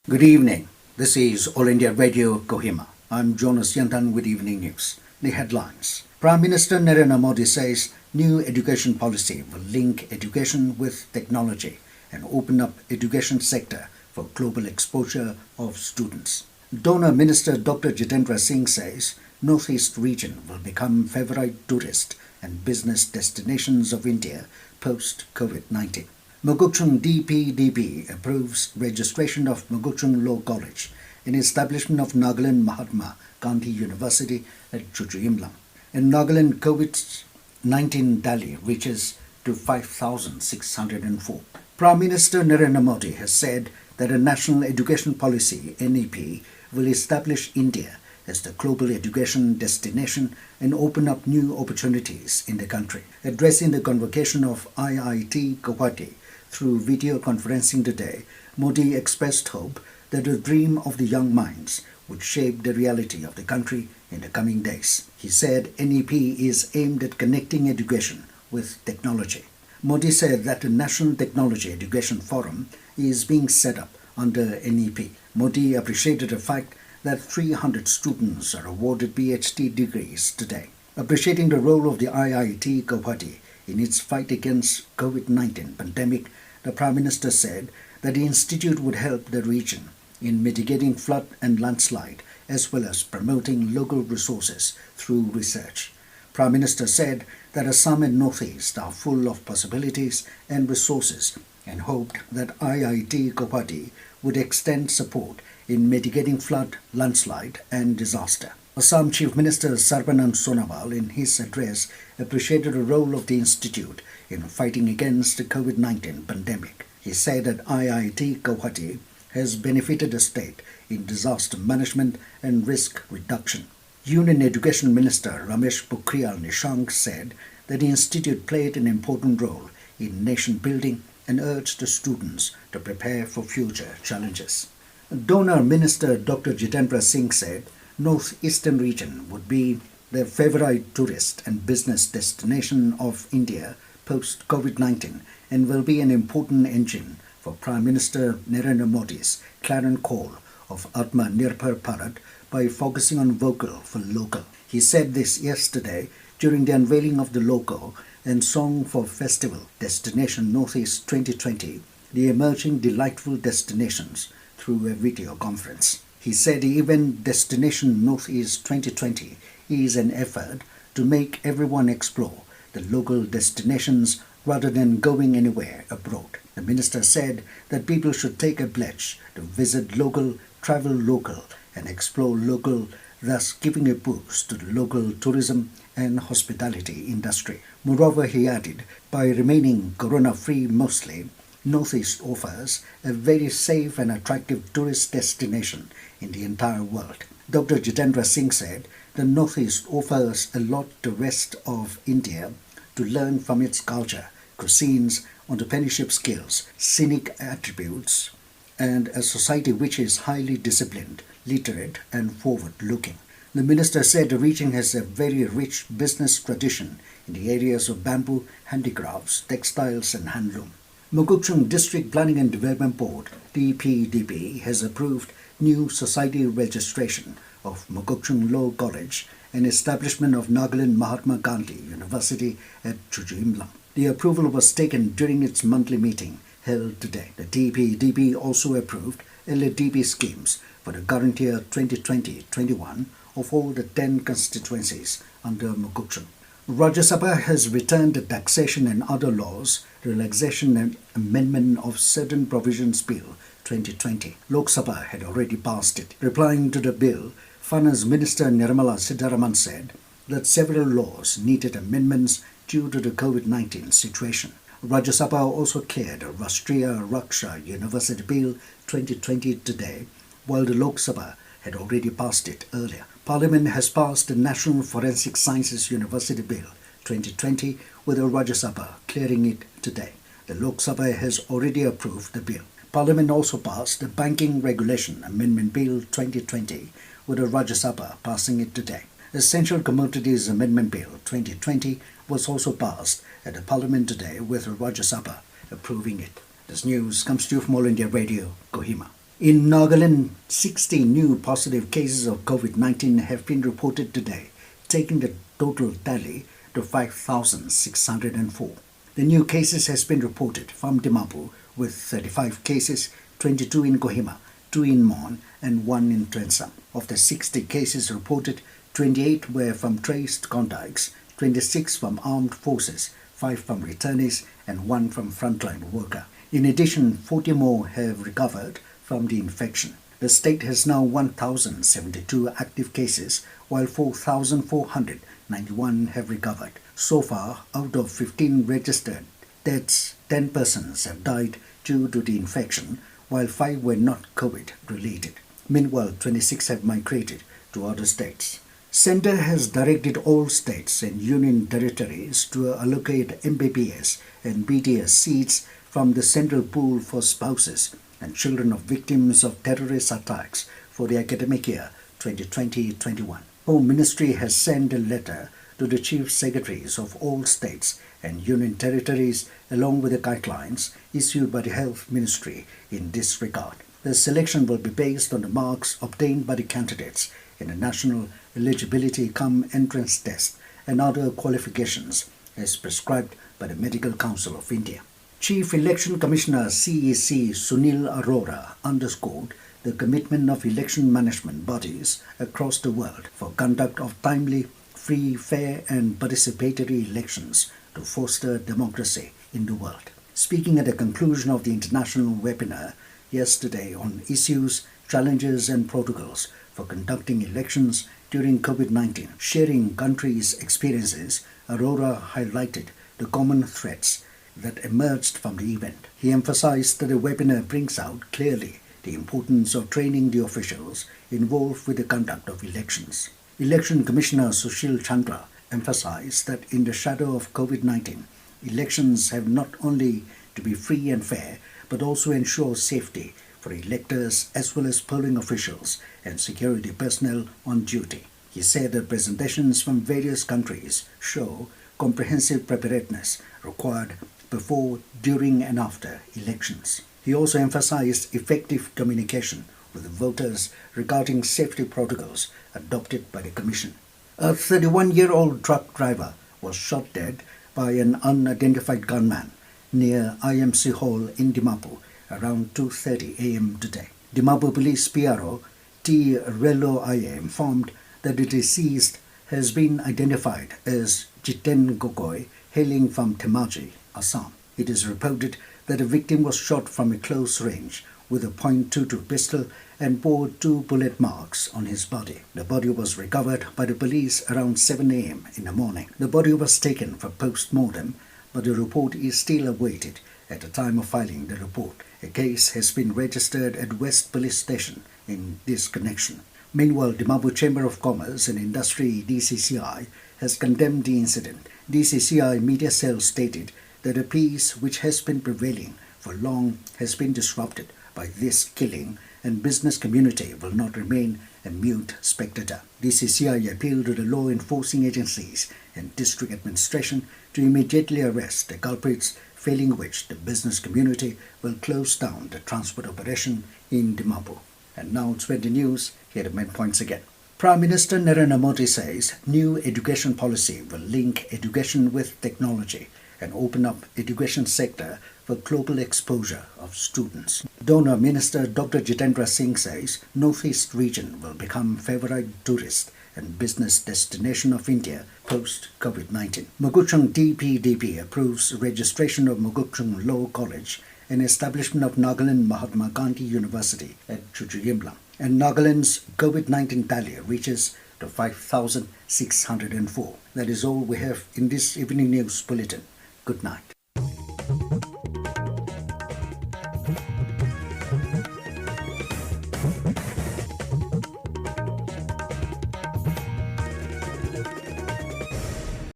Good evening. This is All India Radio Kohima. I'm Jonas Yantan with Evening News. The headlines. Prime Minister Narendra Modi says new education policy will link education with technology and open up education sector for global exposure of students. DoNER Minister Dr.Jitendra Singh says Northeast region will become favorite tourist and business destinations of India post-COVID-19. Mokokchung DPDB approves registration of Mokokchung Law College in establishment of Nagaland Mahatma Gandhi University at Chuchuyimlang. In Nagaland, COVID-19 tally reaches to 5,604. Prime Minister Narendra Modi has said that a national education policy, NEP, will establish India as the global education destination and open up new opportunities in the country. Addressing the convocation of IIT Guwahati through video conferencing today, Modi expressed hope that the dream of the young minds would shape the reality of the country in the coming days. He said NEP is aimed at connecting education with technology. Modi said that a National Technology Education Forum is being set up under NEP. Modi appreciated the fact that 300 students are awarded PhD degrees today. Appreciating the role of the IIT Guwahati in its fight against COVID-19 pandemic, the Prime Minister said that the institute would help the region in mitigating flood and landslide as well as promoting local resources through research. Prime Minister said that Assam and Northeast are full of possibilities and resources and hoped that IIT Guwahati would extend support in mitigating flood, landslide and disaster. Assam Chief Minister Sarbanand Sonowal in his address appreciated the role of the institute in fighting against the COVID-19 pandemic. He said that IIT Guwahati has benefited the state in disaster management and risk reduction. Union Education Minister Ramesh Pokhriyal Nishank said that the institute played an important role in nation building and urged the students to prepare for future challenges. DoNER Minister Dr. Jitendra Singh said Northeastern region would be the favorite tourist and business destination of India post-COVID-19 and will be an important engine for Prime Minister Narendra Modi's clarion call of Atmanirbhar Bharat by focusing on vocal for local. He said this yesterday during the unveiling of the logo and Song for Festival Destination Northeast 2020, the emerging delightful destinations, through a video conference. He said the event Destination Northeast 2020 is an effort to make everyone explore the local destinations rather than going anywhere abroad. The minister said that people should take a pledge to visit local, travel local and explore local, thus giving a boost to the local tourism and hospitality industry. Moreover, he added, by remaining corona-free mostly, Northeast offers a very safe and attractive tourist destination in the entire world. Dr. Jitendra Singh said the Northeast offers a lot to rest of India to learn from its culture, cuisines, entrepreneurship skills, scenic attributes, and a society which is highly disciplined, literate, and forward-looking. The minister said the region has a very rich business tradition in the areas of bamboo, handicrafts, textiles, and handloom. Mokokchung District Planning and Development Board (DPDB) has approved new society registration of Mokokchung Law College and establishment of Nagaland Mahatma Gandhi University at Chuchuyimlang. The approval was taken during its monthly meeting held today. The DPDB also approved LADB schemes for the current year 2020-21 of all the 10 constituencies under Mokokchung. Rajya Sabha has returned the Taxation and Other Laws Relaxation and Amendment of Certain Provisions Bill 2020. Lok Sabha had already passed it. Replying to the bill, Finance Minister Nirmala Sitharaman said that several laws needed amendments due to the COVID-19 situation. Rajya Sabha also cleared the Rashtriya Raksha University Bill 2020 today, while the Lok Sabha had already passed it earlier. Parliament has passed the National Forensic Sciences University Bill 2020 with the Rajya Sabha clearing it today. The Lok Sabha has already approved the bill. Parliament also passed the Banking Regulation Amendment Bill 2020 with the Rajya Sabha passing it today. Essential Commodities Amendment Bill 2020 was also passed at the Parliament today with the Rajya Sabha approving it. This news comes to you from All India Radio, Kohima. In Nagaland, 60 new positive cases of COVID-19 have been reported today, taking the total tally to 5,604. The new cases has been reported from Dimapur with 35 cases, 22 in Kohima, 2 in Mon and 1 in Trensam. Of the 60 cases reported, 28 were from traced contacts, 26 from armed forces, 5 from returnees and 1 from frontline worker. In addition, 40 more have recovered from the infection. The state has now 1,072 active cases, while 4,491 have recovered. So far, out of 15 registered deaths, 10 persons have died due to the infection, while 5 were not COVID-related. Meanwhile, 26 have migrated to other states. Centre has directed all states and union territories to allocate MBBS and BDS seats from the central pool for spouses and children of victims of terrorist attacks for the academic year 2020-21. Home Ministry has sent a letter to the Chief Secretaries of all states and union territories along with the guidelines issued by the Health Ministry in this regard. The selection will be based on the marks obtained by the candidates in a national eligibility entrance test and other qualifications as prescribed by the Medical Council of India. Chief Election Commissioner CEC Sunil Arora underscored the commitment of election management bodies across the world for conduct of timely, free, fair and participatory elections to foster democracy in the world. Speaking at the conclusion of the international webinar yesterday on issues, challenges and protocols for conducting elections during COVID-19, sharing countries' experiences, Arora highlighted the common threats that emerged from the event. He emphasized that the webinar brings out clearly the importance of training the officials involved with the conduct of elections. Election Commissioner Sushil Chandra emphasized that in the shadow of COVID-19, elections have not only to be free and fair, but also ensure safety for electors as well as polling officials and security personnel on duty. He said that presentations from various countries show comprehensive preparedness required before, during and after elections. He also emphasized effective communication with voters regarding safety protocols adopted by the Commission. A 31-year-old truck driver was shot dead by an unidentified gunman near IMC Hall in Dimapur around 2:30 a.m. today. Dimapur Police PRO T. Relo Aye informed that the deceased has been identified as Jiten Gogoi, hailing from Themaji, Assam. It is reported that the victim was shot from a close range with a .22 pistol and bore 2 bullet marks on his body. The body was recovered by the police around 7 a.m. in the morning. The body was taken for post-mortem, but the report is still awaited at the time of filing the report. A case has been registered at West Police Station in this connection. Meanwhile, Dimapur Chamber of Commerce and Industry DCCI has condemned the incident. DCCI media cell stated that a peace which has been prevailing for long has been disrupted by this killing, and business community will not remain a mute spectator. DCCI appealed to the law enforcing agencies and district administration to immediately arrest the culprits, failing which the business community will close down the transport operation in Dimapur. And now it's the news. Here are the main points again. Prime Minister Narendra Modi says new education policy will link education with technology and open up education sector for global exposure of students. DoNER Minister Dr.Jitendra Singh says Northeast region will become favorite tourist and business destination of India post-COVID-19. Mokokchung DPDB approves registration of Mokokchung Law College and establishment of Nagaland Mahatma Gandhi University at Chuchuyimlang. And Nagaland's COVID-19 tally reaches to 5,604. That is all we have in this evening news bulletin. Good night.